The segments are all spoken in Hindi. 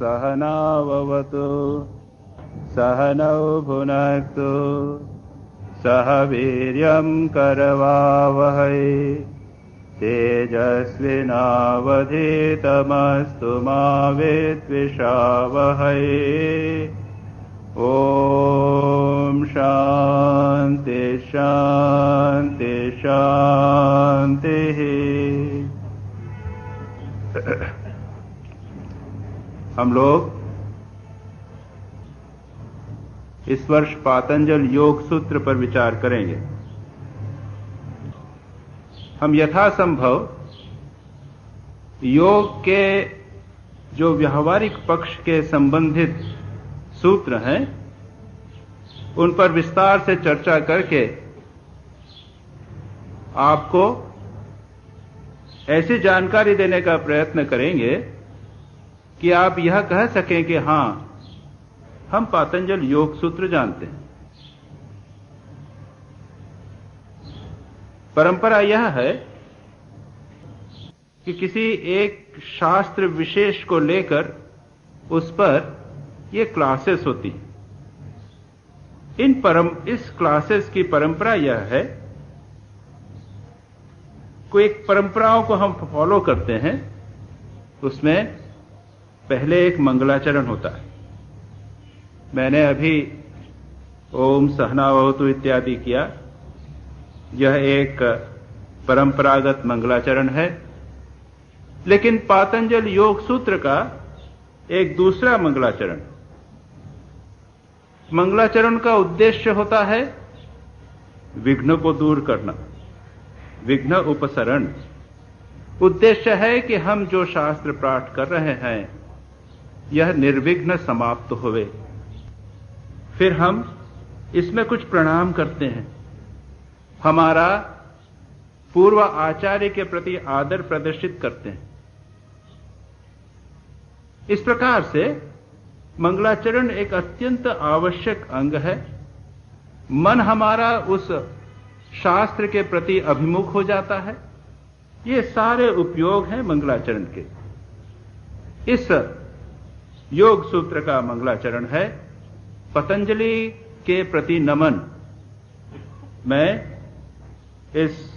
सहनाववतु सहनौ भुनक्तु सह वीर्यं करवावहै तेजस्विनावधीतमस्तु मा विद्विषावहै। ओम शांति शांति शांति। हम लोग इस वर्ष पातंजल योग सूत्र पर विचार करेंगे। हम यथासंभव योग के जो व्यावहारिक पक्ष के संबंधित सूत्र हैं उन पर विस्तार से चर्चा करके आपको ऐसी जानकारी देने का प्रयत्न करेंगे कि आप यह कह सकें कि हां, हम पातंजल योग सूत्र जानते हैं। परंपरा यह है कि किसी एक शास्त्र विशेष को लेकर उस पर ये क्लासेस होती हैं। इस क्लासेस की परंपरा यह है, कोई एक परंपराओं को हम फॉलो करते हैं। उसमें पहले एक मंगलाचरण होता है। मैंने अभी ओम सहनावतु इत्यादि किया। यह एक परंपरागत मंगलाचरण है। लेकिन पातंजल योग सूत्र का एक दूसरा मंगलाचरण का उद्देश्य होता है विघ्न को दूर करना, विघ्न उपसरण। उद्देश्य है कि हम जो शास्त्र पाठ कर रहे हैं यह निर्विघ्न समाप्त होवे। फिर हम इसमें कुछ प्रणाम करते हैं, हमारा पूर्व आचार्य के प्रति आदर प्रदर्शित करते हैं। इस प्रकार से मंगलाचरण एक अत्यंत आवश्यक अंग है। मन हमारा उस शास्त्र के प्रति अभिमुख हो जाता है। ये सारे उपयोग हैं मंगलाचरण के। इस योग सूत्र का मंगलाचरण है पतंजलि के प्रति नमन। मैं इस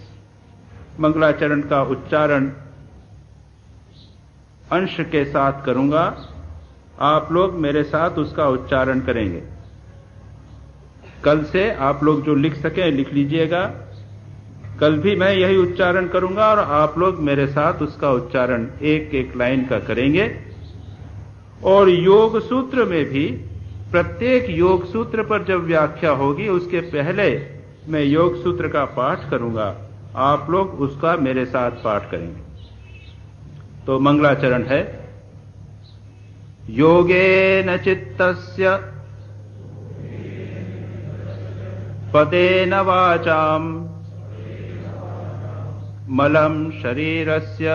मंगलाचरण का उच्चारण अंश के साथ करूंगा। आप लोग मेरे साथ उसका उच्चारण करेंगे। कल से आप लोग जो लिख सकें लिख लीजिएगा। कल भी मैं यही उच्चारण करूंगा और आप लोग मेरे साथ उसका उच्चारण एक एक लाइन का करेंगे। और योग सूत्र में भी प्रत्येक योग सूत्र पर जब व्याख्या होगी उसके पहले मैं योग सूत्र का पाठ करूंगा। आप लोग उसका मेरे साथ पाठ करेंगे। तो मंगलाचरण है योगेन चित्तस्य पदेन वाचाम मलं शरीरस्य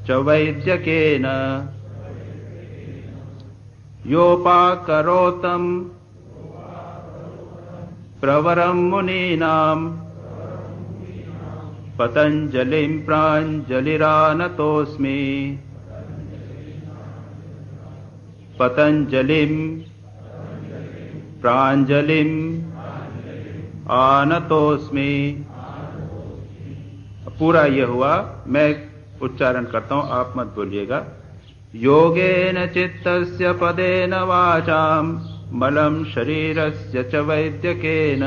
च वैद्यकेन योपाकरोतं प्रवरं मुनीनां पतंजलिं प्राञ्जलिरानतोऽस्मि। पतंजलिं प्राञ्जलिं आनतोऽस्मि। पूरा यह हुआ। मैं उच्चारण करता हूं, आप मत बोलिएगा। योगेन चित्तस्य पदेन वाचां मलं शरीरस्य च वैद्यकेन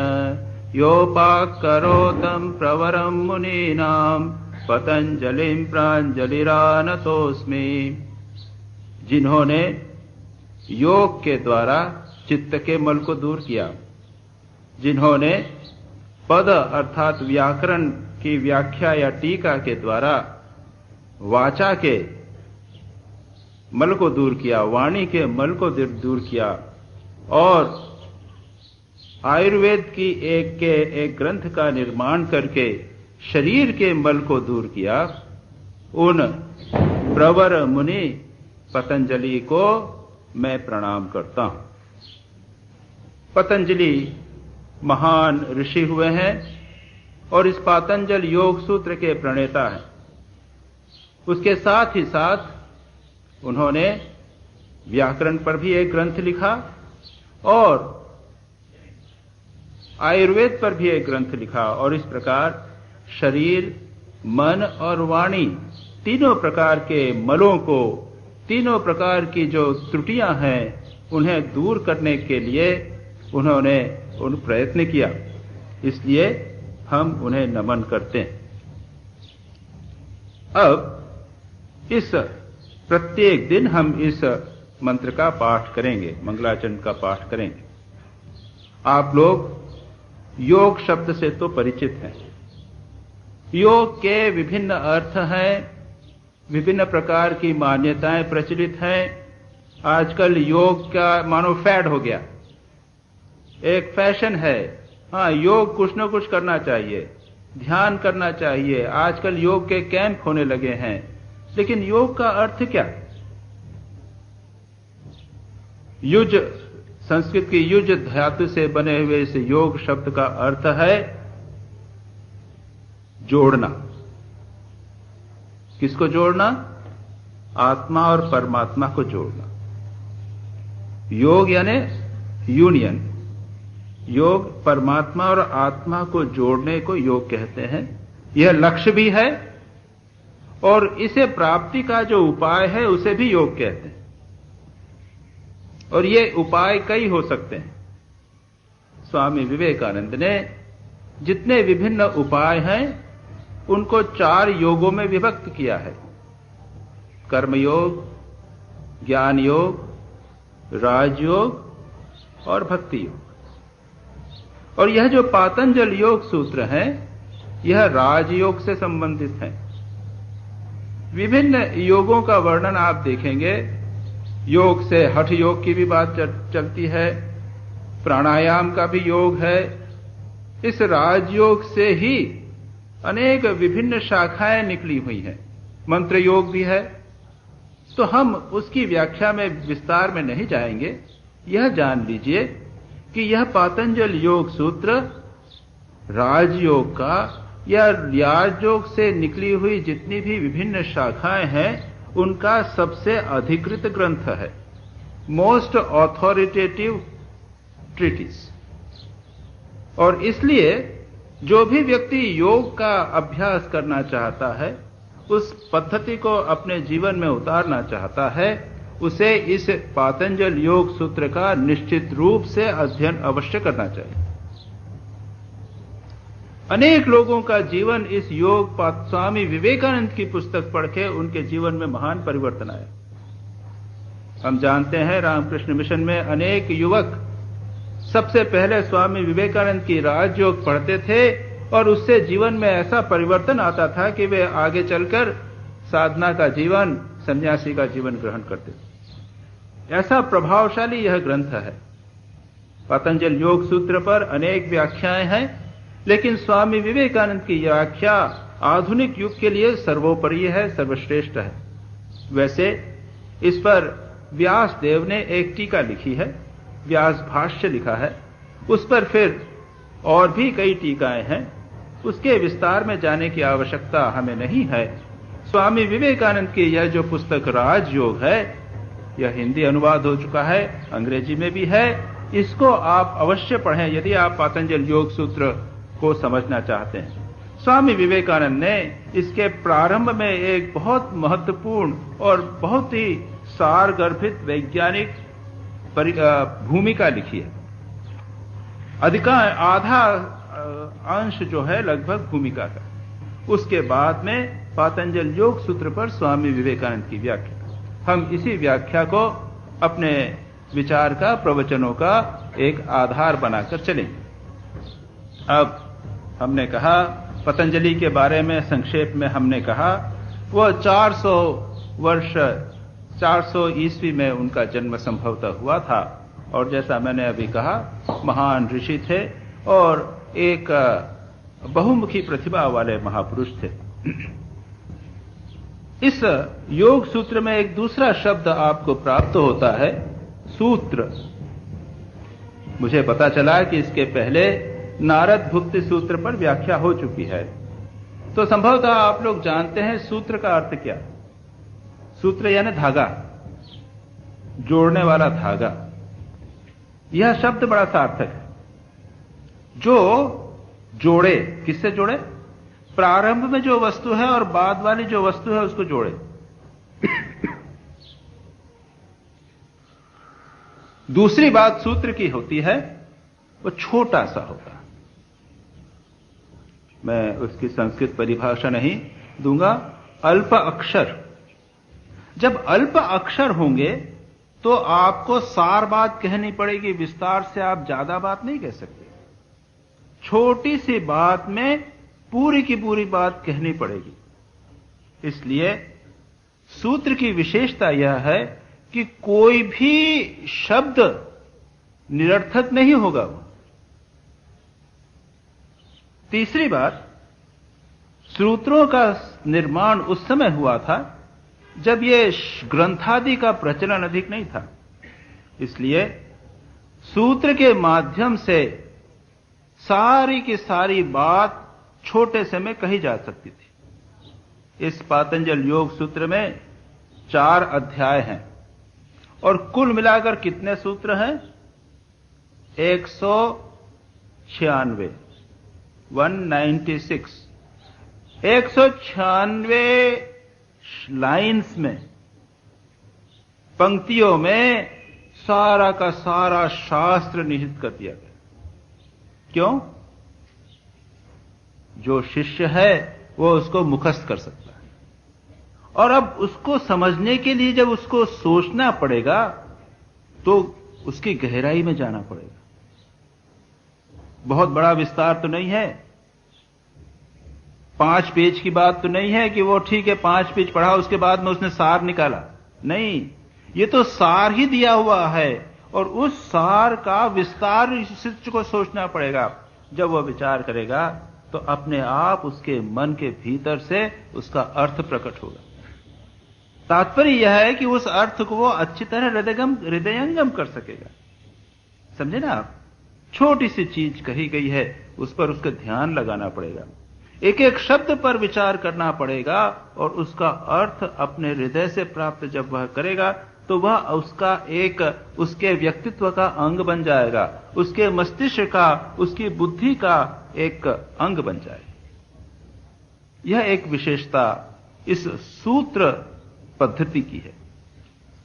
योपाकरोतं प्रवरं मुनीनां पतंजलिं प्राञ्जलिरानतोऽस्मि। जिन्होंने योग के द्वारा चित्त के मल को दूर किया, जिन्होंने पद अर्थात व्याकरण की व्याख्या या टीका के द्वारा वाचा के मल को दूर किया, वाणी के मल को दूर किया और आयुर्वेद की एक ग्रंथ का निर्माण करके शरीर के मल को दूर किया, उन प्रवर मुनि पतंजलि को मैं प्रणाम करता हूं। पतंजलि महान ऋषि हुए हैं और इस पातंजल योग सूत्र के प्रणेता हैं। उसके साथ ही साथ उन्होंने व्याकरण पर भी एक ग्रंथ लिखा और आयुर्वेद पर भी एक ग्रंथ लिखा, और इस प्रकार शरीर, मन और वाणी तीनों प्रकार के मलों को, तीनों प्रकार की जो त्रुटियां हैं उन्हें दूर करने के लिए उन्होंने प्रयत्न किया। इसलिए हम उन्हें नमन करते हैं। अब इस प्रत्येक दिन हम इस मंत्र का पाठ करेंगे, मंगलाचरण का पाठ करेंगे। आप लोग योग शब्द से तो परिचित हैं। योग के विभिन्न अर्थ हैं, विभिन्न प्रकार की मान्यताएं प्रचलित हैं। आजकल योग का मानो फैड हो गया, एक फैशन है। हाँ, योग कुछ न कुछ करना चाहिए, ध्यान करना चाहिए। आजकल योग के कैंप होने लगे हैं, लेकिन योग का अर्थ क्या? युज, संस्कृत की युज धातु से बने हुए इस योग शब्द का अर्थ है जोड़ना। किसको जोड़ना? आत्मा और परमात्मा को जोड़ना। योग यानी यूनियन। योग परमात्मा और आत्मा को जोड़ने को योग कहते हैं। यह लक्ष्य भी है और इसे प्राप्ति का जो उपाय है उसे भी योग कहते हैं। और ये उपाय कई हो सकते हैं। स्वामी विवेकानंद ने जितने विभिन्न उपाय हैं उनको 4 योगों में विभक्त किया है: कर्मयोग, ज्ञान योग, राजयोग और भक्ति योग। और यह जो पातंजल योग सूत्र है यह राजयोग से संबंधित है। विभिन्न योगों का वर्णन आप देखेंगे। योग से हठ योग की भी बात चलती है, प्राणायाम का भी योग है। इस राजयोग से ही अनेक विभिन्न शाखाएं निकली हुई हैं। मंत्र योग भी है। तो हम उसकी व्याख्या में विस्तार में नहीं जाएंगे। यह जान लीजिए कि यह पातंजल योग सूत्र राजयोग का या राजयोग से निकली हुई जितनी भी विभिन्न शाखाएं हैं उनका सबसे अधिकृत ग्रंथ है, मोस्ट ऑथोरिटेटिव ट्रीटिस। और इसलिए जो भी व्यक्ति योग का अभ्यास करना चाहता है, उस पद्धति को अपने जीवन में उतारना चाहता है, उसे इस पातंजल योग सूत्र का निश्चित रूप से अध्ययन अवश्य करना चाहिए। अनेक लोगों का जीवन इस योग स्वामी विवेकानंद की पुस्तक पढ़ के उनके जीवन में महान परिवर्तन आया। हम जानते हैं रामकृष्ण मिशन में अनेक युवक सबसे पहले स्वामी विवेकानंद की राजयोग पढ़ते थे और उससे जीवन में ऐसा परिवर्तन आता था कि वे आगे चलकर साधना का जीवन, सन्यासी का जीवन ग्रहण करते थे। ऐसा प्रभावशाली यह ग्रंथ है। पतंजल योग सूत्र पर अनेक व्याख्याएं हैं, लेकिन स्वामी विवेकानंद की व्याख्या आधुनिक युग के लिए सर्वोपरि है, सर्वश्रेष्ठ है। वैसे इस पर व्यास देव ने एक टीका लिखी है, व्यास भाष्य लिखा है। उस पर फिर और भी कई टीकाएं हैं। उसके विस्तार में जाने की आवश्यकता हमें नहीं है। स्वामी विवेकानंद की यह जो पुस्तक राजयोग है, यह हिंदी अनुवाद हो चुका है, अंग्रेजी में भी है। इसको आप अवश्य पढ़ें यदि आप पातंजल योग सूत्र को समझना चाहते हैं। स्वामी विवेकानंद ने इसके प्रारंभ में एक बहुत महत्वपूर्ण और बहुत ही सारगर्भित वैज्ञानिक भूमिका लिखी है। आधा अंश जो है लगभग भूमिका का। उसके बाद में पातंजल योग सूत्र पर स्वामी विवेकानंद की व्याख्या। हम इसी व्याख्या को अपने विचार का, प्रवचनों का एक आधार बनाकर चलेंगे। अब हमने कहा पतंजलि के बारे में संक्षेप में हमने कहा वह 400 ईस्वी में उनका जन्म संभवतः हुआ था। और जैसा मैंने अभी कहा महान ऋषि थे और एक बहुमुखी प्रतिभा वाले महापुरुष थे। इस योग सूत्र में एक दूसरा शब्द आपको प्राप्त होता है, सूत्र। मुझे पता चला कि इसके पहले नारद भुक्ति सूत्र पर व्याख्या हो चुकी है। तो संभवतः आप लोग जानते हैं सूत्र का अर्थ क्या। सूत्र यानी धागा। जोड़ने वाला धागा, यह शब्द बड़ा सार्थक है। जो जोड़े, किससे जोड़े? प्रारंभ में जो वस्तु है और बाद वाली जो वस्तु है उसको जोड़े। दूसरी बात सूत्र की होती है, वो छोटा सा होगा। मैं उसकी संस्कृत परिभाषा नहीं दूंगा। अल्प अक्षर। जब अल्प अक्षर होंगे तो आपको सार बात कहनी पड़ेगी, विस्तार से आप ज्यादा बात नहीं कह सकते। छोटी सी बात में पूरी की पूरी बात कहनी पड़ेगी। इसलिए सूत्र की विशेषता यह है कि कोई भी शब्द निरर्थक नहीं होगा। तीसरी बात, सूत्रों का निर्माण उस समय हुआ था जब ये ग्रंथादि का प्रचलन अधिक नहीं था। इसलिए सूत्र के माध्यम से सारी की सारी बात छोटे से में कही जा सकती थी। इस पातंजल योग सूत्र में 4 अध्याय हैं और कुल मिलाकर कितने सूत्र हैं? 196, 196। 196 लाइंस में, पंक्तियों में सारा का सारा शास्त्र निहित कर दिया गया। क्यों? जो शिष्य है वो उसको मुखस्त कर सकता है, और अब उसको समझने के लिए जब उसको सोचना पड़ेगा तो उसकी गहराई में जाना पड़ेगा। बहुत बड़ा विस्तार तो नहीं है, 5 पेज की बात तो नहीं है कि वो ठीक है 5 पेज पढ़ा उसके बाद में उसने सार निकाला। नहीं, ये तो सार ही दिया हुआ है और उस सार का विस्तार शिष्य को सोचना पड़ेगा। जब वह विचार करेगा तो अपने आप उसके मन के भीतर से उसका अर्थ प्रकट होगा। तात्पर्य यह है कि उस अर्थ को वो अच्छी तरह हृदयंगम कर सकेगा। समझे ना आप? छोटी सी चीज कही गई है, उस पर उसका ध्यान लगाना पड़ेगा, एक एक शब्द पर विचार करना पड़ेगा और उसका अर्थ अपने हृदय से प्राप्त जब वह करेगा तो वह उसका एक, उसके व्यक्तित्व का अंग बन जाएगा, उसके मस्तिष्क का, उसकी बुद्धि का एक अंग बन जाएगा। यह एक विशेषता इस सूत्र पद्धति की है।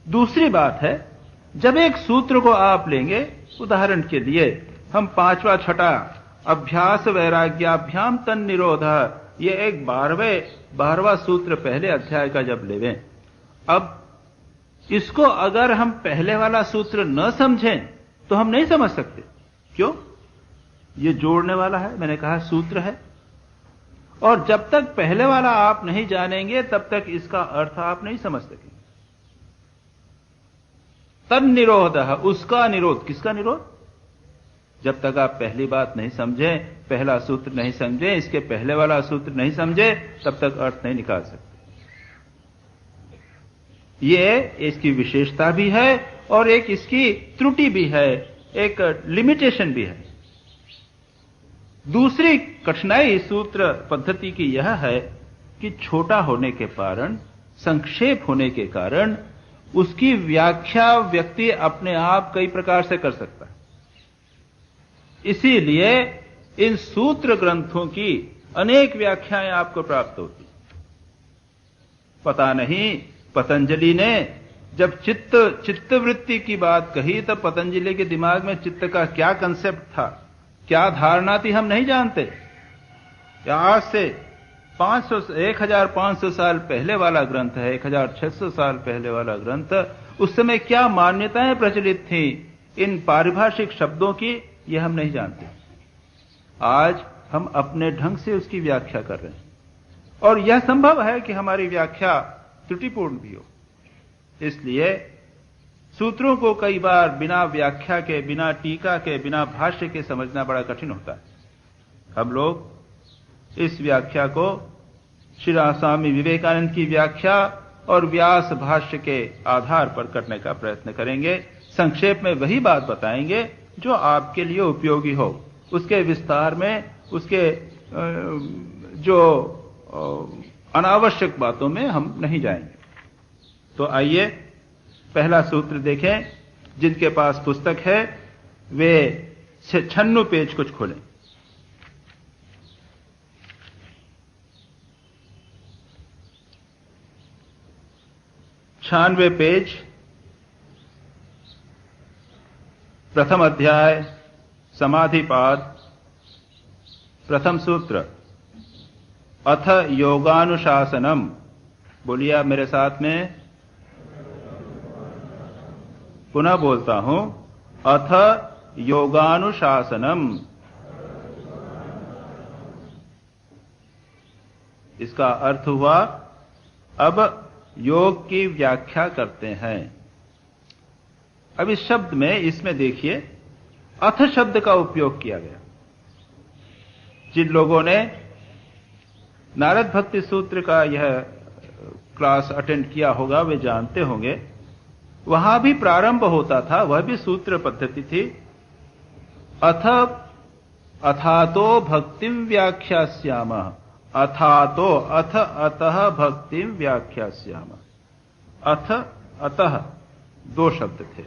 दूसरी बात है, जब एक सूत्र को आप लेंगे, उदाहरण के लिए हम 5वां 6ठा अभ्यास वैराग्याभ्याम तन निरोध, ये एक 12वां सूत्र पहले अध्याय का जब लेवें, अब इसको अगर हम पहले वाला सूत्र न समझें तो हम नहीं समझ सकते। क्यों? ये जोड़ने वाला है, मैंने कहा सूत्र है, और जब तक पहले वाला आप नहीं जानेंगे तब तक इसका अर्थ आप नहीं समझ सकेंगे। तन निरोध, उसका निरोध। किसका निरोध? जब तक आप पहली बात नहीं समझें, पहला सूत्र नहीं समझें, इसके पहले वाला सूत्र नहीं समझे, तब तक अर्थ नहीं निकाल सकते। ये इसकी विशेषता भी है और एक इसकी त्रुटि भी है, एक लिमिटेशन भी है। दूसरी कठिनाई सूत्र पद्धति की यह है कि छोटा होने के कारण, संक्षेप होने के कारण उसकी व्याख्या व्यक्ति अपने आप कई प्रकार से कर सकता है। इसीलिए इन सूत्र ग्रंथों की अनेक व्याख्याएं आपको प्राप्त होती। पता नहीं पतंजलि ने जब चित्तवृत्ति की बात कही तब पतंजलि के दिमाग में चित्त का क्या कंसेप्ट था, क्या धारणा थी, हम नहीं जानते। आज से 1500 साल पहले वाला ग्रंथ है, 1600 साल पहले वाला ग्रंथ, उस समय क्या मान्यताएं प्रचलित थी इन पारिभाषिक शब्दों की, यह हम नहीं जानते। आज हम अपने ढंग से उसकी व्याख्या कर रहे हैं और यह संभव है कि हमारी व्याख्या त्रुटिपूर्ण भी हो। इसलिए सूत्रों को कई बार बिना व्याख्या के, बिना टीका के, बिना भाष्य के समझना बड़ा कठिन होता है। हम लोग इस व्याख्या को श्री स्वामी विवेकानंद की व्याख्या और व्यास भाष्य के आधार पर करने का प्रयत्न करेंगे। संक्षेप में वही बात बताएंगे जो आपके लिए उपयोगी हो, उसके विस्तार में, उसके जो अनावश्यक बातों में हम नहीं जाएंगे। तो आइए पहला सूत्र देखें, जिनके पास पुस्तक है वे 96 पेज कुछ खोलें। छियानवे पेज, प्रथम अध्याय, समाधिपाद, प्रथम सूत्र, अथ योगानुशासनम। बोलिए आप मेरे साथ में, पुनः बोलता हूं, अथ योगानुशासनम। इसका अर्थ हुआ अब योग की व्याख्या करते हैं। अब इस शब्द में, इसमें देखिए अथ शब्द का उपयोग किया गया। जिन लोगों ने नारद भक्ति सूत्र का यह क्लास अटेंड किया होगा वे जानते होंगे, वहां भी प्रारंभ होता था, वह भी सूत्र पद्धति थी। अथातो भक्तिम व्याख्यास्यामः, अथातो अथ अतः भक्तिम व्याख्यास्यामः। अथ अतः दो शब्द थे,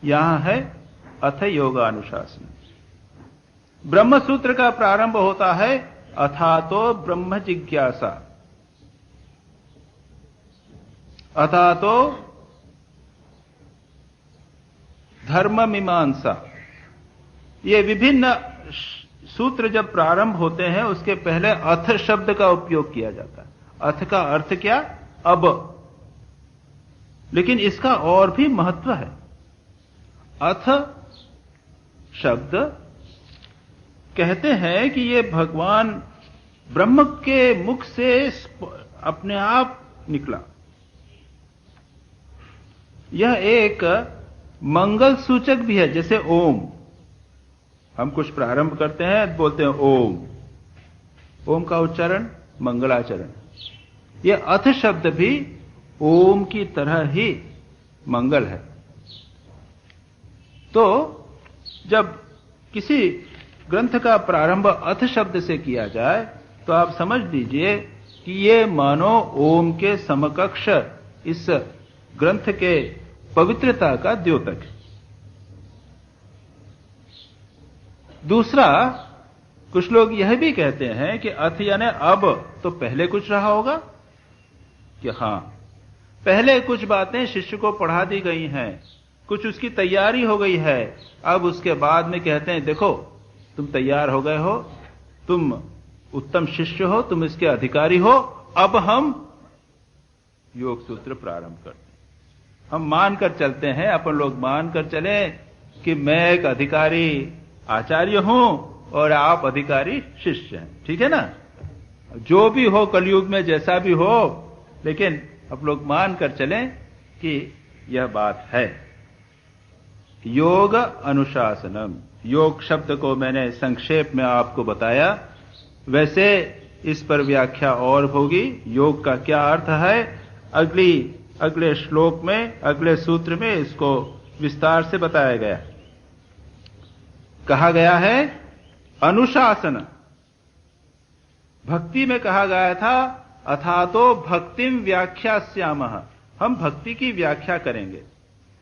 यहां है अथ योगानुशासन। ब्रह्म सूत्र का प्रारंभ होता है अथातो ब्रह्म जिज्ञासा, अथातो धर्म मीमांसा। ये विभिन्न सूत्र जब प्रारंभ होते हैं उसके पहले अथ शब्द का उपयोग किया जाता है। अथ का अर्थ क्या? अब। लेकिन इसका और भी महत्व है। अथ शब्द कहते हैं कि ये भगवान ब्रह्म के मुख से अपने आप निकला। यह एक मंगल सूचक भी है, जैसे ओम। हम कुछ प्रारंभ करते हैं, बोलते हैं ओम। ओम का उच्चारण मंगलाचरण। यह अथ शब्द भी ओम की तरह ही मंगल है। तो जब किसी ग्रंथ का प्रारंभ अथ शब्द से किया जाए तो आप समझ लीजिए कि ये मानो ओम के समकक्ष इस ग्रंथ के पवित्रता का द्योतक है। दूसरा, कुछ लोग यह भी कहते हैं कि अथ यानी अब, तो पहले कुछ रहा होगा कि हां, पहले कुछ बातें शिष्य को पढ़ा दी गई हैं, कुछ उसकी तैयारी हो गई है। अब उसके बाद में कहते हैं देखो तुम तैयार हो गए हो, तुम उत्तम शिष्य हो, तुम इसके अधिकारी हो, अब हम योग सूत्र प्रारंभ करते हैं। हम मानकर चलते हैं, अपन लोग मानकर चले कि मैं एक अधिकारी आचार्य हूं और आप अधिकारी शिष्य हैं। ठीक है ना? जो भी हो कलयुग में, जैसा भी हो, लेकिन आप लोग मानकर चलें कि यह बात है। योग अनुशासनम। योग शब्द को मैंने संक्षेप में आपको बताया, वैसे इस पर व्याख्या और होगी। योग का क्या अर्थ है अगले श्लोक में, अगले सूत्र में इसको विस्तार से बताया गया। कहा गया है अनुशासन। भक्ति में कहा गया था अथातो भक्तिम व्याख्यास्यामः, हम भक्ति की व्याख्या करेंगे।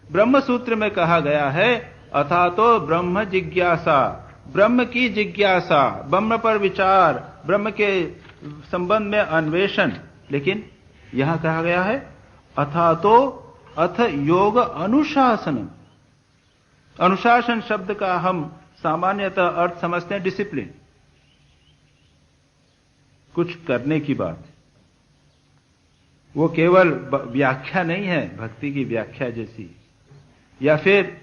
ब्रह्म सूत्र में कहा गया है अथातो ब्रह्म जिज्ञासा, ब्रह्म की जिज्ञासा, ब्रह्म पर विचार, ब्रह्म के संबंध में अन्वेषण। लेकिन यहां कहा गया है अथातो अथ योग अनुशासन। अनुशासन शब्द का हम सामान्यतः अर्थ समझते हैं डिसिप्लिन, कुछ करने की बात। वो केवल व्याख्या नहीं है भक्ति की व्याख्या जैसी, या फिर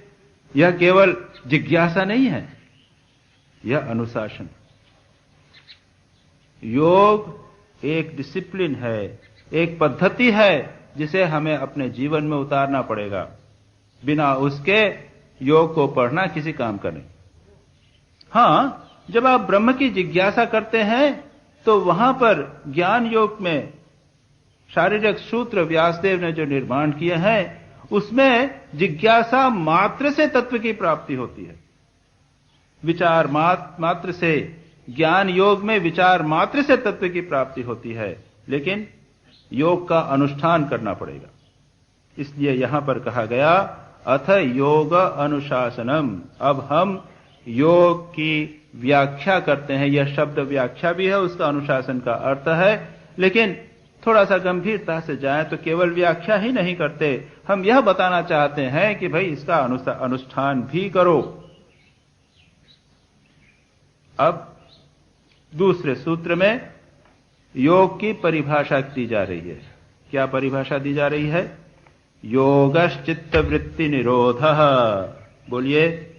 यह केवल जिज्ञासा नहीं है, यह अनुशासन। योग एक डिसिप्लिन है, एक पद्धति है जिसे हमें अपने जीवन में उतारना पड़ेगा। बिना उसके योग को पढ़ना किसी काम का नहीं। हां, जब आप ब्रह्म की जिज्ञासा करते हैं तो वहां पर ज्ञान योग में शारीरिक सूत्र व्यासदेव ने जो निर्माण किए हैं उसमें जिज्ञासा मात्र से तत्व की प्राप्ति होती है। विचार मात्र से, ज्ञान योग में विचार मात्र से तत्व की प्राप्ति होती है, लेकिन योग का अनुष्ठान करना पड़ेगा। इसलिए यहां पर कहा गया अथ योग अनुशासनम। अब हम योग की व्याख्या करते हैं। यह शब्द व्याख्या भी है, उसका अनुशासन का अर्थ है, लेकिन थोड़ा सा गंभीरता से जाए तो केवल व्याख्या ही नहीं करते, हम यह बताना चाहते हैं कि भाई इसका अनुष्ठान भी करो। अब दूसरे सूत्र में योग की परिभाषा दी जा रही है। क्या परिभाषा दी जा रही है? योगश्चित्त वृत्ति निरोधः। बोलिए।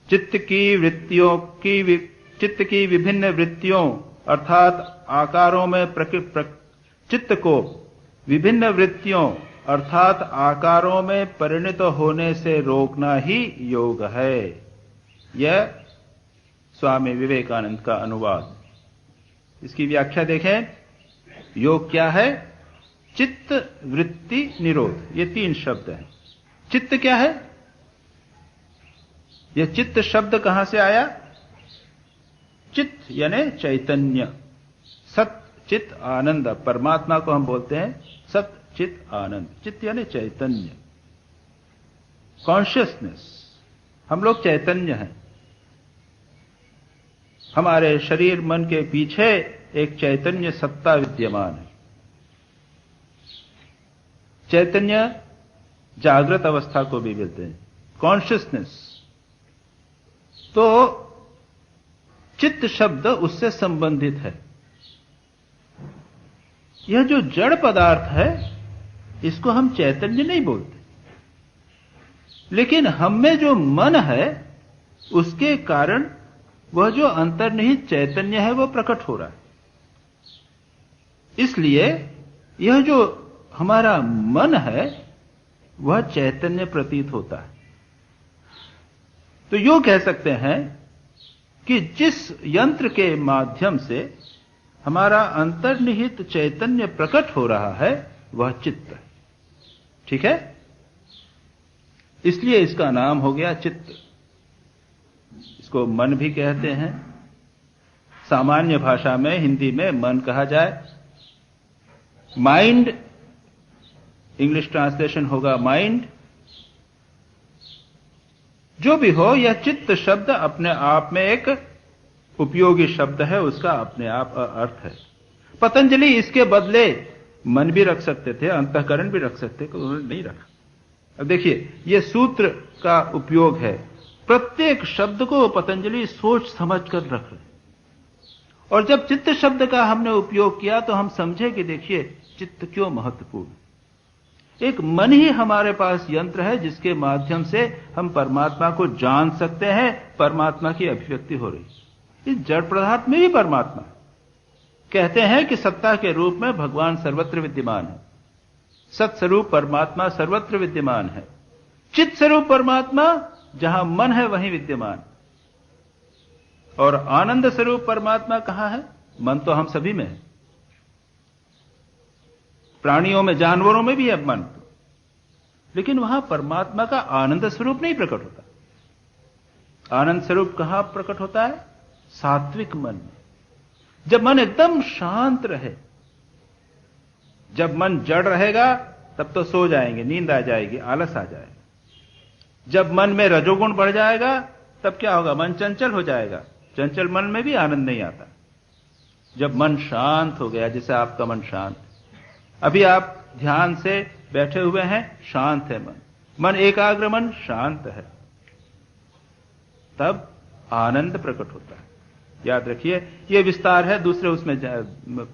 चित्त की विभिन्न वृत्तियों अर्थात आकारों में चित्त को विभिन्न वृत्तियों अर्थात आकारों में परिणत होने से रोकना ही योग है। यह स्वामी विवेकानंद का अनुवाद। इसकी व्याख्या देखें। योग क्या है? चित्त वृत्ति निरोध। ये 3 शब्द हैं। चित्त क्या है? यह चित्त शब्द कहां से आया? चित्त यानी चैतन्य, सत चित आनंद। परमात्मा को हम बोलते हैं सत चित आनंद। चित्त यानी चैतन्य, कॉन्शियसनेस। हम लोग चैतन्य हैं। हमारे शरीर मन के पीछे एक चैतन्य सत्ता विद्यमान है। चैतन्य जागृत अवस्था को भी बोलते हैं, कॉन्शियसनेस। तो चित्त शब्द उससे संबंधित है। यह जो जड़ पदार्थ है इसको हम चैतन्य नहीं बोलते, लेकिन हम में जो मन है उसके कारण वह जो अंतर्निहित चैतन्य है वह प्रकट हो रहा है। इसलिए यह जो हमारा मन है वह चैतन्य प्रतीत होता है। तो यूं कह सकते हैं कि जिस यंत्र के माध्यम से हमारा अंतर्निहित चैतन्य प्रकट हो रहा है वह चित्त है। ठीक है? इसलिए इसका नाम हो गया चित्त। इसको मन भी कहते हैं। सामान्य भाषा में, हिंदी में मन कहा जाए। माइंड, इंग्लिश ट्रांसलेशन होगा माइंड। जो भी हो, यह चित्त शब्द अपने आप में एक उपयोगी शब्द है, उसका अपने आप अर्थ है। पतंजलि इसके बदले मन भी रख सकते थे, अंतःकरण भी रख सकते थे, उन्होंने नहीं रखा। अब देखिए, यह सूत्र का उपयोग है। प्रत्येक शब्द को पतंजलि सोच समझ कर रख रहे। और जब चित्त शब्द का हमने उपयोग किया तो हम समझे कि देखिए चित्त क्यों महत्वपूर्ण। एक मन ही हमारे पास यंत्र है जिसके माध्यम से हम परमात्मा को जान सकते हैं, परमात्मा की अभिव्यक्ति हो रही। इस जड़ पदार्थ में भी परमात्मा है। कहते हैं कि सत्ता के रूप में भगवान सर्वत्र विद्यमान है। सत्स्वरूप परमात्मा सर्वत्र विद्यमान है। चित्त स्वरूप परमात्मा जहां मन है वहीं विद्यमान। और आनंद स्वरूप परमात्मा कहां है? मन तो हम सभी में है। प्राणियों में, जानवरों में भी है मन, लेकिन वहां परमात्मा का आनंद स्वरूप नहीं प्रकट होता। आनंद स्वरूप कहां प्रकट होता है? सात्विक मन में। जब मन एकदम शांत रहे। जब मन जड़ रहेगा तब तो सो जाएंगे, नींद आ जाएगी, आलस आ जाएगा। जब मन में रजोगुण बढ़ जाएगा तब क्या होगा? मन चंचल हो जाएगा। चंचल मन में भी आनंद नहीं आता। जब मन शांत हो गया, जैसे आपका मन शांत, अभी आप ध्यान से बैठे हुए हैं, शांत है मन, मन एकाग्र, मन शांत है, तब आनंद प्रकट होता है। याद रखिए, यह विस्तार है, दूसरे उसमें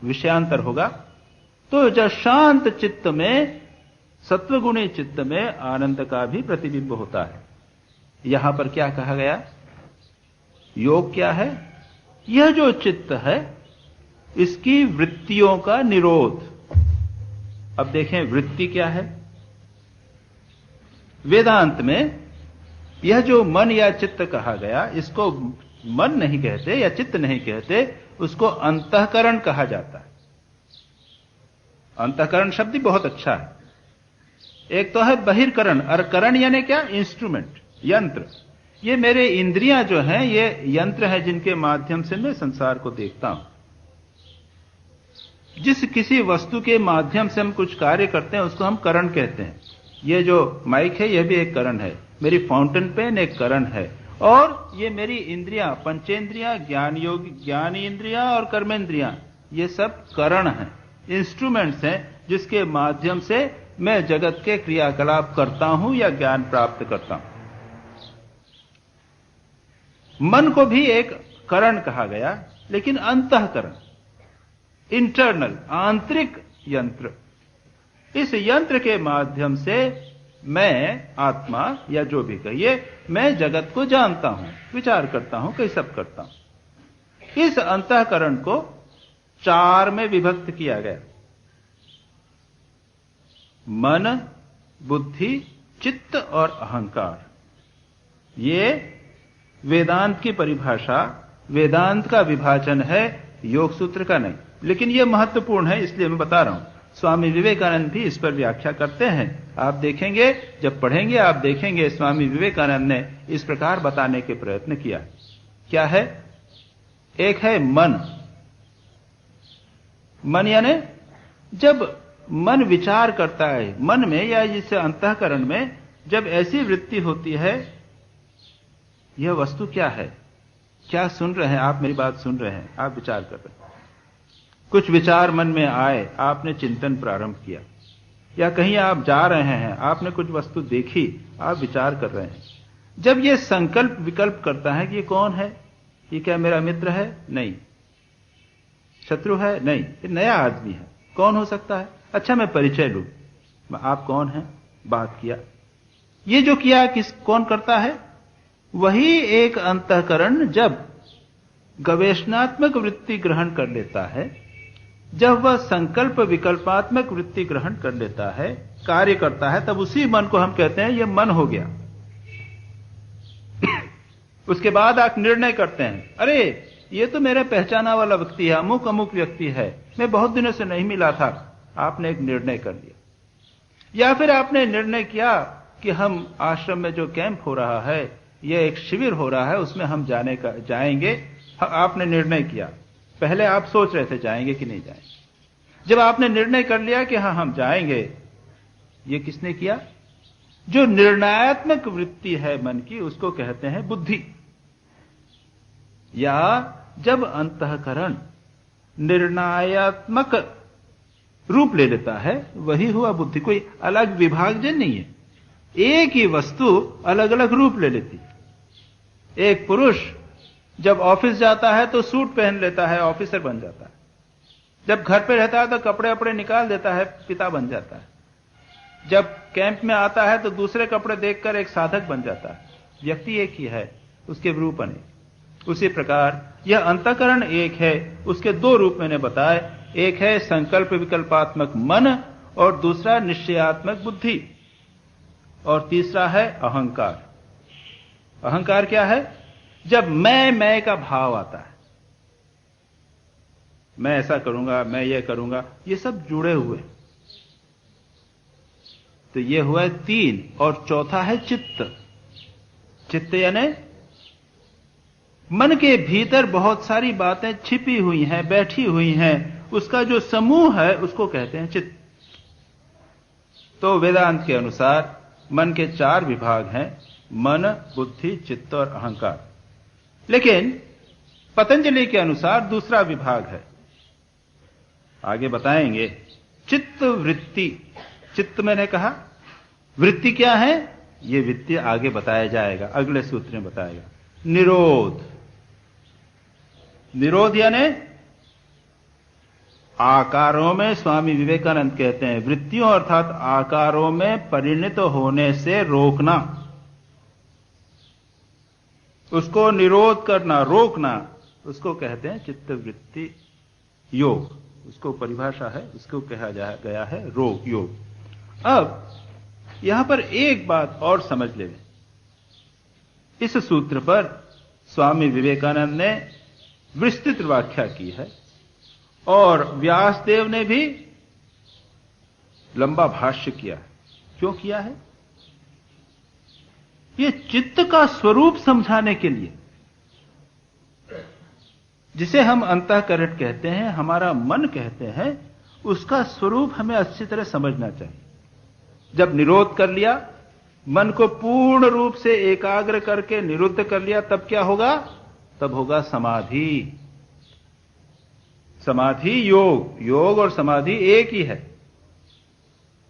विषयांतर होगा। तो जब शांत चित्त में, सत्वगुणी चित्त में आनंद का भी प्रतिबिंब होता है। यहां पर क्या कहा गया? योग क्या है? यह जो चित्त है इसकी वृत्तियों का निरोध। अब देखें वृत्ति क्या है। वेदांत में यह जो मन या चित्त कहा गया, इसको मन नहीं कहते या चित्त नहीं कहते, उसको अंतःकरण कहा जाता है। अंतःकरण शब्द बहुत अच्छा है। एक तो है बहिर्करण, और करण यानी क्या? इंस्ट्रूमेंट, यंत्र। ये मेरे इंद्रियां जो हैं ये यंत्र हैं जिनके माध्यम से मैं संसार को देखता हूं। जिस किसी वस्तु के माध्यम से हम कुछ कार्य करते हैं उसको हम करण कहते हैं। ये जो माइक है यह भी एक करण है, मेरी फाउंटेन पेन एक करण है, और ये मेरी इंद्रियां, पंचेंद्रियां, ज्ञान इंद्रियां और कर्मेंद्रियां, ये सब करण हैं, इंस्ट्रूमेंट्स हैं जिसके माध्यम से मैं जगत के क्रियाकलाप करता हूं या ज्ञान प्राप्त करता हूं। मन को भी एक करण कहा गया, लेकिन अंतःकरण, इंटरनल, आंतरिक यंत्र। इस यंत्र के माध्यम से मैं आत्मा या जो भी कहिए, मैं जगत को जानता हूं, विचार करता हूं, कई सब करता हूं। इस अंतःकरण को 4 में विभक्त किया गया, मन, बुद्धि, चित्त और अहंकार। ये वेदांत की परिभाषा, वेदांत का विभाजन है, योग सूत्र का नहीं। लेकिन यह महत्वपूर्ण है, इसलिए मैं बता रहा हूं। स्वामी विवेकानंद भी इस पर व्याख्या करते हैं। आप देखेंगे, जब पढ़ेंगे आप देखेंगे, स्वामी विवेकानंद ने इस प्रकार बताने के प्रयत्न किया। क्या है? एक है मन। मन यानी जब मन विचार करता है, मन में या इस अंतःकरण में जब ऐसी वृत्ति होती है, यह वस्तु क्या है, क्या सुन रहे हैं आप, मेरी बात सुन रहे हैं, आप विचार कर रहे हैं, कुछ विचार मन में आए, आपने चिंतन प्रारंभ किया, या कहीं आप जा रहे हैं, आपने कुछ वस्तु देखी, आप विचार कर रहे हैं। जब यह संकल्प विकल्प करता है कि ये कौन है, ये क्या मेरा मित्र है? नहीं। शत्रु है? नहीं। ये नया आदमी है, कौन हो सकता है? अच्छा, मैं परिचय लूं, आप कौन हैं? बात किया। ये जो किया कौन करता है? वही एक अंतःकरण जब गवेषणात्मक वृत्ति ग्रहण कर लेता है, जब वह संकल्प विकल्पात्मक वृत्ति ग्रहण कर लेता है, कार्य करता है, तब उसी मन को हम कहते हैं यह मन हो गया। उसके बाद आप निर्णय करते हैं, अरे ये तो मेरा पहचाना वाला व्यक्ति है, अमुक अमुक व्यक्ति है, मैं बहुत दिनों से नहीं मिला था। आपने एक निर्णय कर लिया। या फिर आपने निर्णय किया कि हम आश्रम में जो कैंप हो रहा है, यह एक शिविर हो रहा है, उसमें हम जाएंगे। आपने निर्णय किया। पहले आप सोच रहे थे जाएंगे कि नहीं जाएंगे। जब आपने निर्णय कर लिया कि हाँ हम जाएंगे, ये किसने किया? जो निर्णयात्मक वृत्ति है मन की, उसको कहते हैं बुद्धि। या जब अंतःकरण निर्णयात्मक रूप ले लेता है, वही हुआ बुद्धि। कोई अलग विभाजन नहीं है, एक ही वस्तु अलग अलग रूप ले लेती है। एक पुरुष जब ऑफिस जाता है तो सूट पहन लेता है, ऑफिसर बन जाता है। जब घर पे रहता है तो कपड़े अपने निकाल देता है, पिता बन जाता है। जब कैंप में आता है तो दूसरे कपड़े देखकर एक साधक बन जाता है। व्यक्ति एक ही है, उसके रूप अनेक। उसी प्रकार यह अंतःकरण एक है, उसके 2 रूप मैंने बताए। एक है संकल्प विकल्पात्मक मन और दूसरा निश्चयात्मक बुद्धि, और तीसरा है अहंकार। अहंकार क्या है? जब मैं का भाव आता है, मैं ऐसा करूंगा, मैं ये करूंगा, ये सब जुड़े हुए। तो ये हुआ 3, और चौथा है चित्त। चित्त यानी मन के भीतर बहुत सारी बातें छिपी हुई हैं, बैठी हुई हैं, उसका जो समूह है उसको कहते हैं चित्त। तो वेदांत के अनुसार मन के 4 विभाग हैं, मन, बुद्धि, चित्त और अहंकार। लेकिन पतंजलि के अनुसार दूसरा विभाग है, आगे बताएंगे, चित्त वृत्ति। चित्त मैंने कहा, वृत्ति क्या है? ये वृत्ति आगे बताया जाएगा, अगले सूत्र में बताएगा। निरोध। निरोध यानी आकारों में, स्वामी विवेकानंद कहते हैं, वृत्तियों अर्थात आकारों में परिणत होने से रोकना, उसको निरोध करना, रोकना, उसको कहते हैं चित्त वृत्ति योग। उसको परिभाषा है, उसको कहा गया है रोग योग। अब यहां पर एक बात और समझ लें। इस सूत्र पर स्वामी विवेकानंद ने विस्तृत व्याख्या की है, और व्यासदेव ने भी लंबा भाष्य किया है। क्यों किया है? ये चित्त का स्वरूप समझाने के लिए, जिसे हम अंतःकरण कहते हैं, हमारा मन कहते हैं, उसका स्वरूप हमें अच्छी तरह समझना चाहिए। जब निरोध कर लिया, मन को पूर्ण रूप से एकाग्र करके निरुद्ध कर लिया, तब क्या होगा? तब होगा समाधि। समाधि योग, योग और समाधि एक ही है।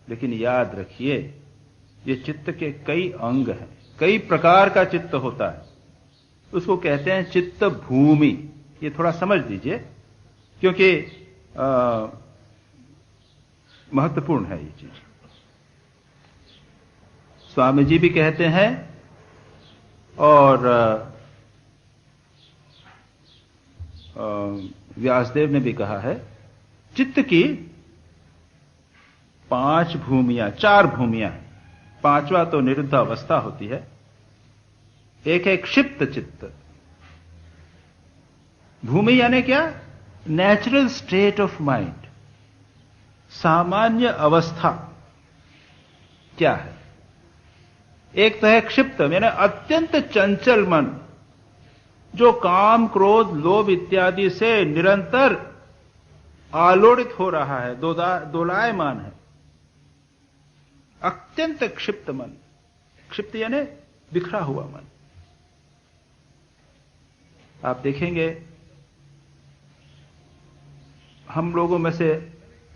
लेकिन याद रखिए, ये चित्त के कई अंग हैं, कई प्रकार का चित्त होता है। उसको कहते हैं चित्त भूमि। ये थोड़ा समझ लीजिए, क्योंकि महत्वपूर्ण है ये चीज। स्वामी जी भी कहते हैं और व्यासदेव ने भी कहा है, चित्त की 5 भूमियां, 4 भूमियां हैं। 5वां तो निरुद्ध अवस्था होती है। एक है क्षिप्त चित्त। भूमि यानी क्या? नेचुरल स्टेट ऑफ माइंड, सामान्य अवस्था क्या है? एक तो है क्षिप्त, यानी अत्यंत चंचल मन, जो काम, क्रोध, लोभ इत्यादि से निरंतर आलोड़ित हो रहा है, दोलायमान है। अत्यंत क्षिप्त मन। क्षिप्त यानी बिखरा हुआ मन। आप देखेंगे, हम लोगों में से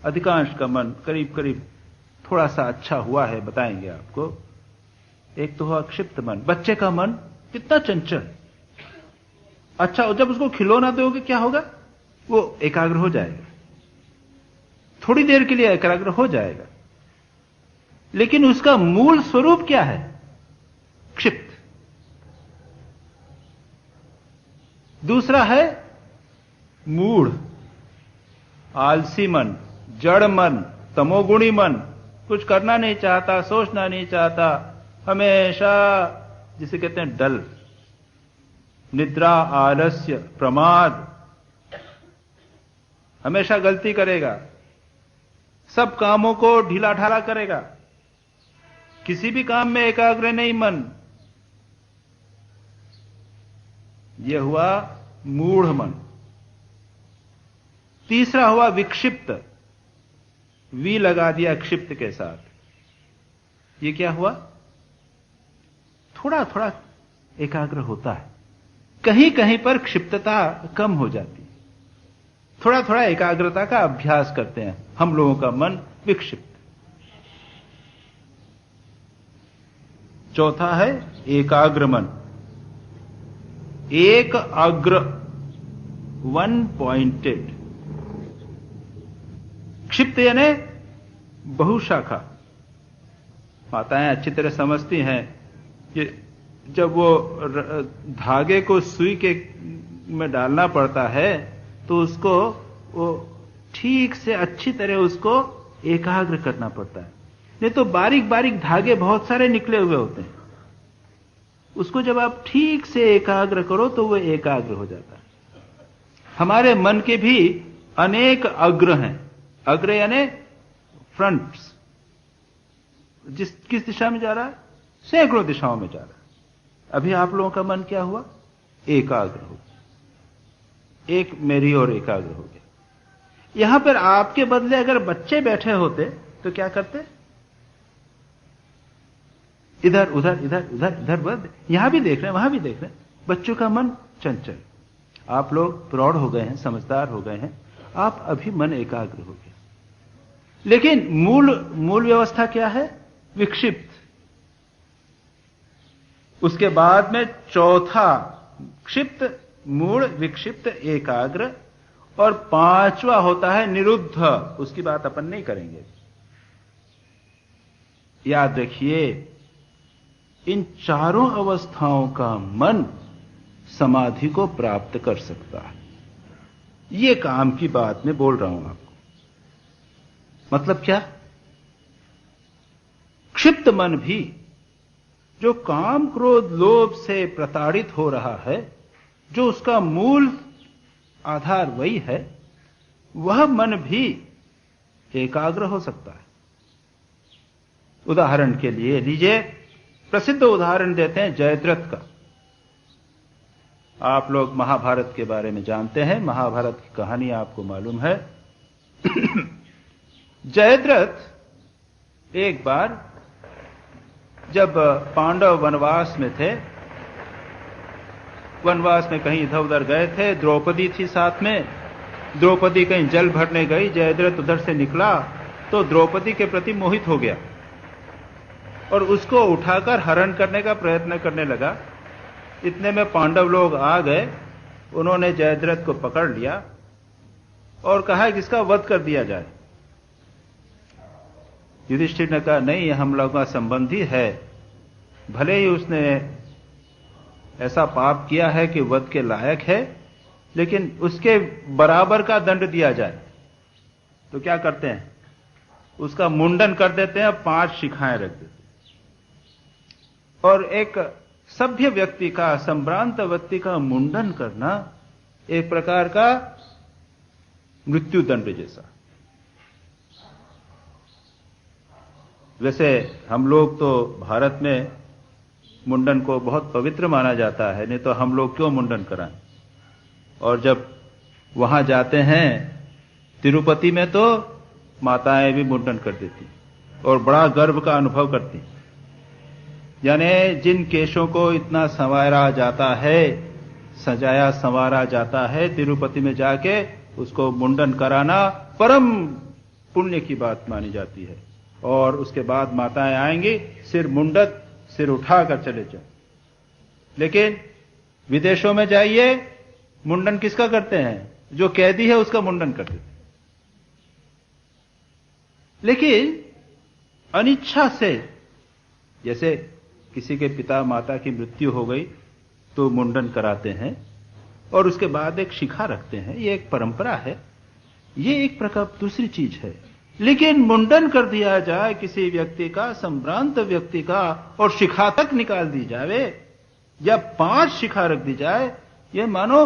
अधिकांश का मन करीब करीब थोड़ा सा अच्छा हुआ है, बताएंगे आपको। एक तो हुआ क्षिप्त मन। बच्चे का मन कितना चंचल। अच्छा, जब उसको खिलौना दोगे क्या होगा? वो एकाग्र हो जाएगा, थोड़ी देर के लिए एकाग्र हो जाएगा, लेकिन उसका मूल स्वरूप क्या है? क्षिप्त। दूसरा है मूढ़, आलसी मन, जड़ मन, तमोगुणी मन, कुछ करना नहीं चाहता, सोचना नहीं चाहता, हमेशा जिसे कहते हैं डल, निद्रा, आलस्य, प्रमाद, हमेशा गलती करेगा, सब कामों को ढीला ढाला करेगा, किसी भी काम में एकाग्र नहीं मन। यह हुआ मूढ़ मन। तीसरा हुआ विक्षिप्त, वी लगा दिया क्षिप्त के साथ। ये क्या हुआ? थोड़ा थोड़ा एकाग्र होता है, कहीं कहीं पर क्षिप्तता कम हो जाती है, थोड़ा थोड़ा एकाग्रता का अभ्यास करते हैं हम लोगों का मन विक्षिप्त। चौथा है एकाग्र मन। एक अग्र, 1 पॉइंटेड। क्षिप्त यानी बहुशाखा। माताएं अच्छी तरह समझती हैं कि जब वो धागे को सुई के में डालना पड़ता है तो उसको वो ठीक से अच्छी तरह उसको एकाग्र करना पड़ता है, नहीं तो बारीक बारीक धागे बहुत सारे निकले हुए होते हैं। उसको जब आप ठीक से एकाग्र करो तो वो एकाग्र हो जाता है। हमारे मन के भी अनेक अग्र हैं। अग्र यानी फ्रंट्स। किस दिशा में जा रहा है? सैकड़ों दिशाओं में जा रहा है। अभी आप लोगों का मन क्या हुआ? एकाग्र हो गया, एक मेरी ओर एकाग्र हो गया। यहां पर आपके बदले अगर बच्चे बैठे होते तो क्या करते? इधर उधर इधर उधर इधर बद, यहां भी देख रहे हैं, वहां भी देख रहे हैं। बच्चों का मन चंचल। आप लोग प्रौढ़ हो गए हैं, समझदार हो गए हैं, आप अभी मन एकाग्र हो गया। लेकिन मूल व्यवस्था क्या है? विक्षिप्त। उसके बाद में चौथा क्षिप्त, मूढ़, विक्षिप्त, एकाग्र, और 5वां होता है निरुद्ध। उसकी बात अपन नहीं करेंगे। याद रखिए, इन चारों अवस्थाओं का मन समाधि को प्राप्त कर सकता है। ये काम की बात मैं बोल रहा हूं आपको। मतलब क्या? क्षिप्त मन भी जो काम, क्रोध, लोभ से प्रताड़ित हो रहा है, जो उसका मूल आधार वही है, वह मन भी एकाग्र हो सकता है। उदाहरण के लिए लीजिए, प्रसिद्ध उदाहरण देते हैं जयद्रथ का। आप लोग महाभारत के बारे में जानते हैं, महाभारत की कहानी आपको मालूम है। जयद्रथ एक बार जब पांडव वनवास में थे, वनवास में कहीं इधर उधर गए थे, द्रौपदी थी साथ में, द्रौपदी कहीं जल भरने गई, जयद्रथ उधर से निकला तो द्रौपदी के प्रति मोहित हो गया और उसको उठाकर हरण करने का प्रयत्न करने लगा। इतने में पांडव लोग आ गए, उन्होंने जयद्रथ को पकड़ लिया और कहा कि इसका वध कर दिया जाए। युधिष्ठिर ने कहा नहीं, हम लोगों का संबंधी है, भले ही उसने ऐसा पाप किया है कि वध के लायक है, लेकिन उसके बराबर का दंड दिया जाए। तो क्या करते हैं, उसका मुंडन कर देते हैं, 5 शिखाएं रख देते हैं और एक सभ्य व्यक्ति का, संभ्रांत व्यक्ति का मुंडन करना एक प्रकार का मृत्यु दंड जैसा। वैसे हम लोग तो भारत में मुंडन को बहुत पवित्र माना जाता है, नहीं तो हम लोग क्यों मुंडन कराएं। और जब वहां जाते हैं तिरुपति में तो माताएं भी मुंडन कर देती और बड़ा गर्व का अनुभव करती। यानी जिन केशों को इतना संवारा जाता है, सजाया संवारा जाता है, तिरुपति में जाके उसको मुंडन कराना परम पुण्य की बात मानी जाती है। और उसके बाद माताएं आएंगी, सिर मुंडत, सिर उठाकर चले जाए। लेकिन विदेशों में जाइए, मुंडन किसका करते हैं, जो कैदी है उसका मुंडन करते हैं। लेकिन अनिच्छा से, जैसे किसी के पिता माता की मृत्यु हो गई तो मुंडन कराते हैं और उसके बाद एक शिखा रखते हैं, ये एक परंपरा है, ये एक प्रकार दूसरी चीज है। लेकिन मुंडन कर दिया जाए किसी व्यक्ति का, संभ्रांत व्यक्ति का, और शिखा तक निकाल दी जाए या 5 शिखा रख दी जाए, यह मानो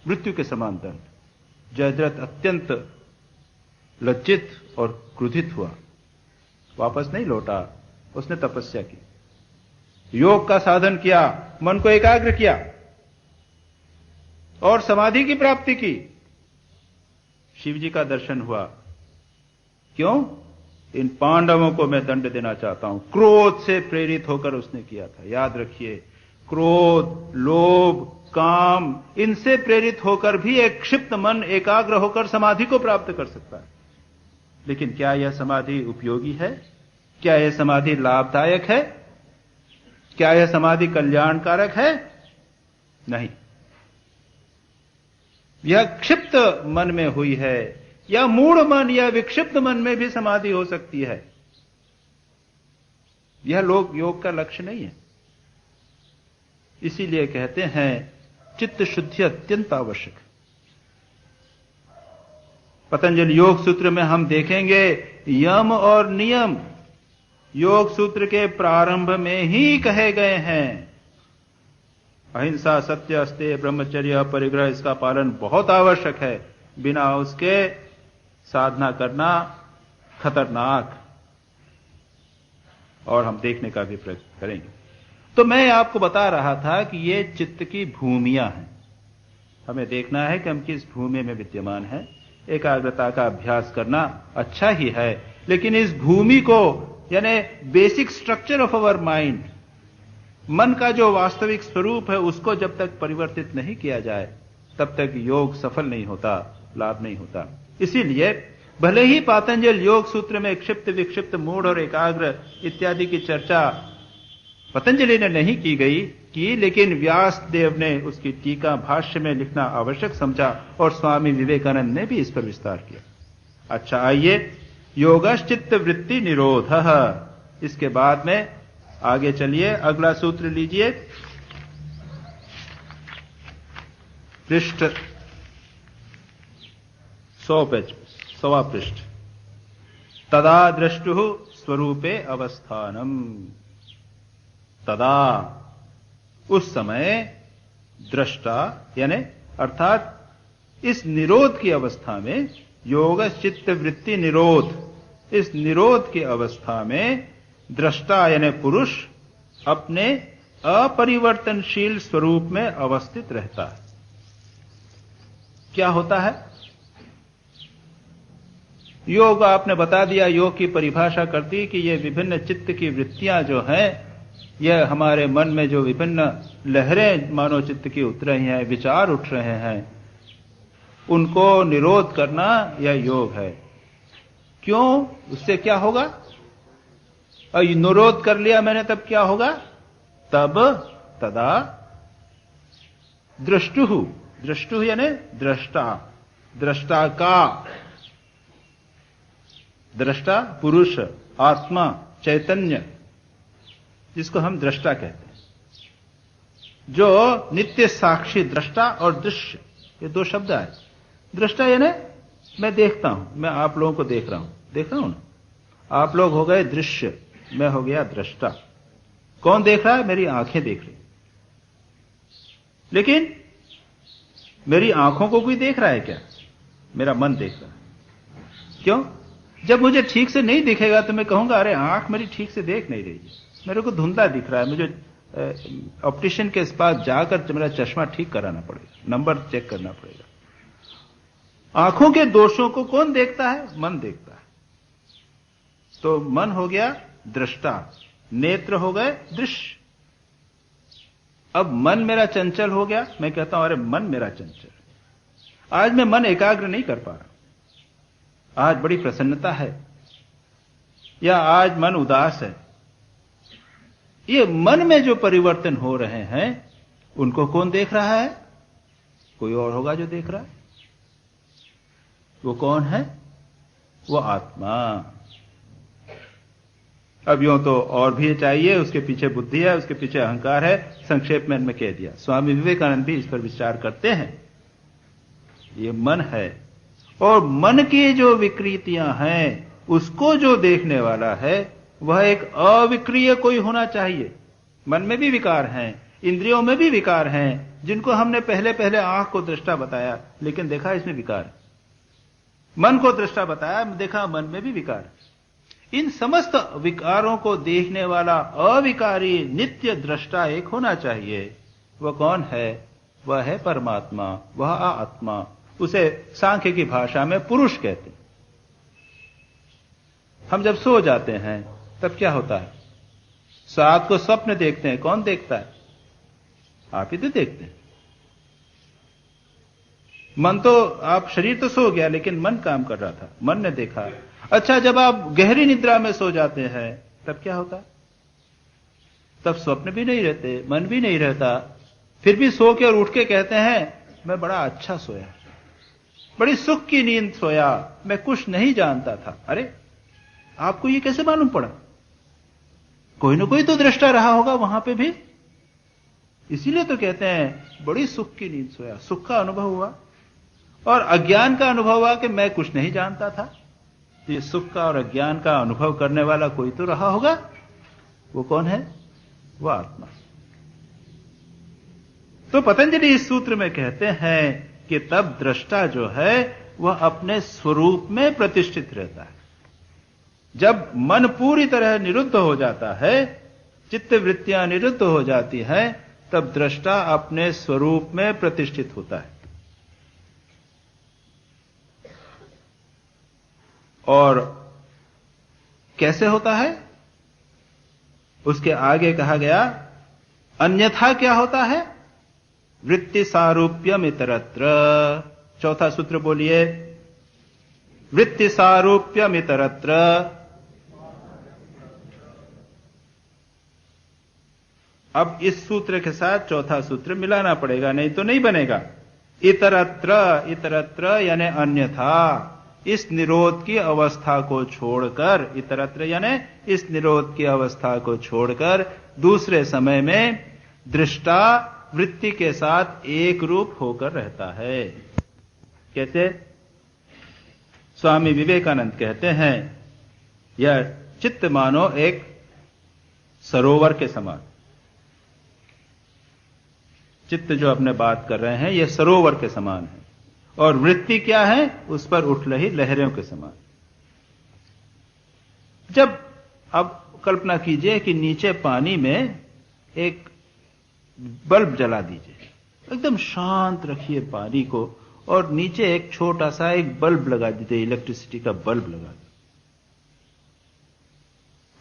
मृत्यु के समान दंड। जयद्रथ अत्यंत लज्जित और क्रोधित हुआ, वापस नहीं लौटा। उसने तपस्या की, योग का साधन किया, मन को एकाग्र किया और समाधि की प्राप्ति की। शिव जी का दर्शन हुआ। क्यों? इन पांडवों को मैं दंड देना चाहता हूं। क्रोध से प्रेरित होकर उसने किया था। याद रखिए, क्रोध, लोभ, काम, इनसे प्रेरित होकर भी एक क्षिप्त मन एकाग्र होकर समाधि को प्राप्त कर सकता है। लेकिन क्या यह समाधि उपयोगी है? क्या यह समाधि लाभदायक है? क्या यह समाधि कल्याणकारक है? नहीं। यह क्षिप्त मन में हुई है, या मूढ़ मन या विक्षिप्त मन में भी समाधि हो सकती है। यह योग का लक्ष्य नहीं है। इसीलिए कहते हैं चित्त शुद्धि अत्यंत आवश्यक है। पतंजलि योग सूत्र में हम देखेंगे यम और नियम योग सूत्र के प्रारंभ में ही कहे गए हैं। अहिंसा, सत्य, अस्तेय, ब्रह्मचर्य, परिग्रह, इसका पालन बहुत आवश्यक है। बिना उसके साधना करना खतरनाक, और हम देखने का भी प्रयत्न करेंगे। तो मैं आपको बता रहा था कि ये चित्त की भूमियां हैं। हमें देखना है कि हम किस भूमि में विद्यमान हैं। एकाग्रता का अभ्यास करना अच्छा ही है, लेकिन इस भूमि को, यानी basic structure of our mind, मन का जो वास्तविक स्वरूप है, उसको जब तक परिवर्तित नहीं किया जाए तब तक योग सफल नहीं होता, लाभ नहीं होता। इसीलिए भले ही पातंजल योग सूत्र में क्षिप्त, विक्षिप्त, मूढ़ और एकाग्र इत्यादि की चर्चा पतंजलि ने नहीं की, लेकिन व्यास देव ने उसकी टीका भाष्य में लिखना आवश्यक समझा और स्वामी विवेकानंद ने भी इस पर विस्तार किया। अच्छा, आइए, योगश्चित्त वृत्ति निरोध। इसके बाद में आगे चलिए, अगला सूत्र लीजिए, पृष्ठ 100 पेज, 100वां पृष्ठ। तदा दृष्टुः स्वरूपे अवस्थानम। तदा, उस समय, दृष्टा यानी अर्थात इस निरोध की अवस्था में, योग चित्त वृत्ति निरोध, इस निरोध की अवस्था में दृष्टा यानी पुरुष अपने अपरिवर्तनशील स्वरूप में अवस्थित रहता है। क्या होता है? योग आपने बता दिया, योग की परिभाषा कर दी कि ये विभिन्न चित्त की वृत्तियां जो हैं, यह हमारे मन में जो विभिन्न लहरें मानो चित्त की उठ रही हैं, विचार उठ रहे हैं, उनको निरोध करना यह योग है। क्यों? उससे क्या होगा? और निरोध कर लिया मैंने तब क्या होगा? तब तदा दृष्टु, दृष्टु यानी दृष्टा, दृष्टा का, दृष्टा पुरुष, आत्मा, चैतन्य, जिसको हम दृष्टा कहते हैं, जो नित्य साक्षी, दृष्टा और दृश्य, ये दो शब्द आए। दृष्टा यानी मैं देखता हूं, मैं आप लोगों को देख रहा हूं ना, आप लोग हो गए दृश्य, मैं हो गया दृष्टा। कौन देख रहा है? मेरी आंखें देख रही। लेकिन मेरी आंखों को कोई देख रहा है क्या? मेरा मन देख रहा है। क्यों? जब मुझे ठीक से नहीं दिखेगा तो मैं कहूंगा अरे आंख मेरी ठीक से देख नहीं रही है, मेरे को धुंधला दिख रहा है, मुझे ऑप्टिशियन के पास जाकर मेरा चश्मा ठीक कराना पड़ेगा, नंबर चेक करना पड़ेगा। आंखों के दोषों को कौन देखता है? मन देखता है। तो मन हो गया दृष्टा, नेत्र हो गए दृश्य। अब मन मेरा चंचल हो गया, मैं कहता हूं अरे मन मेरा चंचल, आज मैं मन एकाग्र नहीं कर पा रहा, आज बड़ी प्रसन्नता है, या आज मन उदास है। ये मन में जो परिवर्तन हो रहे हैं उनको कौन देख रहा है? कोई और होगा जो देख रहा है। वो कौन है? वो आत्मा। अब यूं तो और भी चाहिए, उसके पीछे बुद्धि है, उसके पीछे अहंकार है, संक्षेप में कह दिया। स्वामी विवेकानंद भी इस पर विचार करते हैं। ये मन है, और मन की जो विकृतियां हैं उसको जो देखने वाला है वह एक अविक्रिय कोई होना चाहिए। मन में भी विकार हैं, इंद्रियों में भी विकार हैं, जिनको हमने पहले पहले आंख को दृष्टा बताया, लेकिन देखा इसमें विकार है। मन को दृष्टा बताया, देखा मन में भी विकार है। इन समस्त विकारों को देखने वाला अविकारी नित्य दृष्टा एक होना चाहिए। वह कौन है? वह है परमात्मा, वह आत्मा। उसे सांख्य की भाषा में पुरुष कहते हैं। हम जब सो जाते हैं तब क्या होता है? रात को स्वप्न देखते हैं, कौन देखता है? आप ही तो देखते हैं। मन तो, आप शरीर तो सो गया लेकिन मन काम कर रहा था, मन ने देखा। अच्छा, जब आप गहरी निद्रा में सो जाते हैं तब क्या होता? तब स्वप्न भी नहीं रहते, मन भी नहीं रहता, फिर भी सो के और उठ के कहते हैं मैं बड़ा अच्छा सोया, बड़ी सुख की नींद सोया, मैं कुछ नहीं जानता था। अरे आपको ये कैसे मालूम पड़ा? कोई ना कोई तो दृष्टा रहा होगा वहां पे भी, इसीलिए तो कहते हैं बड़ी सुख की नींद सोया, सुख का अनुभव हुआ। और अज्ञान का अनुभव हुआ कि मैं कुछ नहीं जानता था। ये सुख का और अज्ञान का अनुभव करने वाला कोई तो रहा होगा। वो कौन है? वो आत्मा। तो पतंजलि इस सूत्र में कहते हैं कि तब दृष्टा जो है वह अपने स्वरूप में प्रतिष्ठित रहता है। जब मन पूरी तरह निरुद्ध हो जाता है, चित्त वृत्तियां निरुद्ध हो जाती हैं, तब दृष्टा अपने स्वरूप में प्रतिष्ठित होता है। और कैसे होता है? उसके आगे कहा गया अन्यथा क्या होता है? वृत्ति सारूप्यम इतरत्र। चौथा सूत्र बोलिए, वृत्ति सारूप्यम इतरत्र। अब इस सूत्र के साथ चौथा सूत्र मिलाना पड़ेगा, नहीं तो नहीं बनेगा। इतरत्र, इतरत्र यानी अन्यथा, इस निरोध की अवस्था को छोड़कर, इतरत्र यानी इस निरोध की अवस्था को छोड़कर दूसरे समय में दृष्टा वृत्ति के साथ एक रूप होकर रहता है। कहते स्वामी विवेकानंद कहते हैं यह चित्त मानो एक सरोवर के समान। चित्त जो अपने बात कर रहे हैं यह सरोवर के समान है, और वृत्ति क्या है? उस पर उठ रही लहरों के समान। जब अब कल्पना कीजिए कि नीचे पानी में एक बल्ब जला दीजिए, एकदम शांत रखिए पानी को, और नीचे एक छोटा सा एक बल्ब लगा देते, इलेक्ट्रिसिटी का बल्ब लगा देते।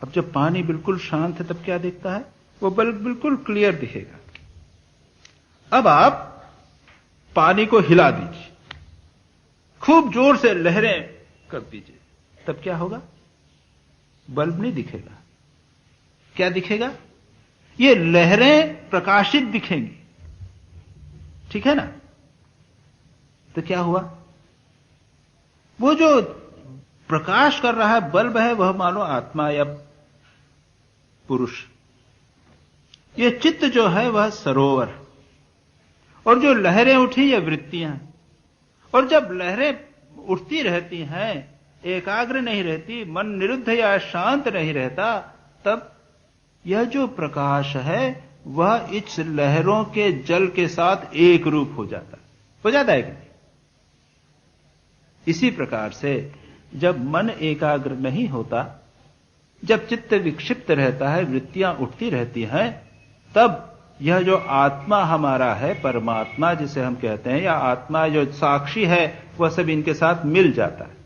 अब जब पानी बिल्कुल शांत है तब क्या दिखता है? वो बल्ब बिल्कुल क्लियर दिखेगा। अब आप पानी को हिला दीजिए, खूब जोर से लहरें कर दीजिए, तब क्या होगा? बल्ब नहीं दिखेगा। क्या दिखेगा? ये लहरें प्रकाशित दिखेंगी, ठीक है ना? तो क्या हुआ? वो जो प्रकाश कर रहा है बल्ब है, वह मानो आत्मा या पुरुष। ये चित्त जो है वह सरोवर, और जो लहरें उठी ये वृत्तियां। और जब लहरें उठती रहती हैं, एकाग्र नहीं रहती, मन निरुद्ध या शांत नहीं रहता, तब यह जो प्रकाश है वह इस लहरों के जल के साथ एक रूप हो जाता है कि नहीं? इसी प्रकार से जब मन एकाग्र नहीं होता, जब चित्त विक्षिप्त रहता है, वृत्तियां उठती रहती हैं, तब यह जो आत्मा हमारा है, परमात्मा जिसे हम कहते हैं, या आत्मा जो साक्षी है, वह सब इनके साथ मिल जाता है।